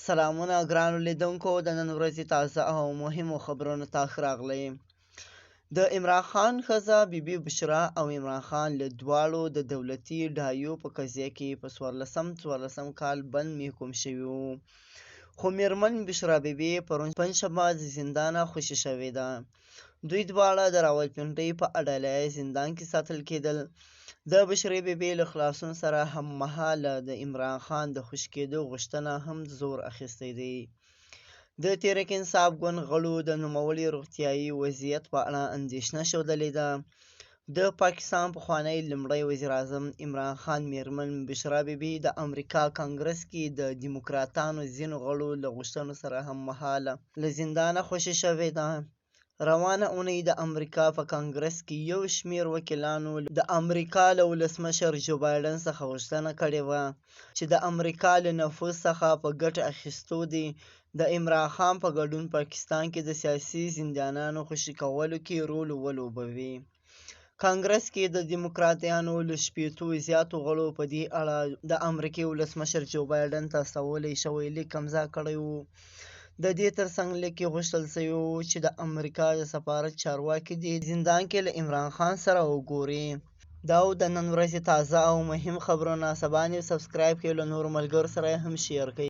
سلامونه ګرانو لیدونکو، د نن ورځې تازه او مهمو خبرونو ته ښه راغلئ. د عمران خان ښځه بي بشرا او عمران خان له دواړو د دولتي ډهایو په قضیه کې په 14 کال بند محکوم شوي وو، خو میرمن بشرا بیبي پرون پنجشنبه د زندانه خوشي شوې ده. دوی دواړه د راولپنډۍ په اډالایي زندان کې ساتل کېدل. د بشرا بیبي له خلاصون سره هممهاله د عمران خان د خوشي کېدو غوښتنه هم زور اخیستی دی. د تحریک انصاف ګوند غړو د نوموړي روغتیایي وضعیت په اړه اندېښنه ښودلې ده. د پاکستان پخوانی لومړی وزیراعظم عمران خان میرمن بشرا بیبي د امریکا کانګرس کې د دیموکراتانو ځینو غړو له غوښتنو سره هممهاله له زندانه خوشي شوې ده. روانه اونۍ د امریکا په کانګرس کې یو شمېر وکیلانو د امریکا له ولسمشر جو بایډن څخه غوښتنه کړې وه چې د امریکا له نفوذ څخه په ګټه اخیستو دې د عمران خان په ګډون پاکستان کې د سیاسي زندانیانو خوشي کولو کې رول ولوبوي. کانګرس کې د دیموکراتانو له 80 زیاتو غړو په دې اړه د امریکې ولسمشر جو بایډن ته استولی شوی لیک امضا کړی و. د دې ترڅنګ لیک کې غوښتل شوي وو چې د امریکا د سفارت چارواکي دې زندان کې له عمران خان سره وګوري. دا و د نن ورځې تازه او مهم خبرونه. سبا نیوز سبسکرایب کړئ، له نورو ملګرو سره هم شیر کړئ.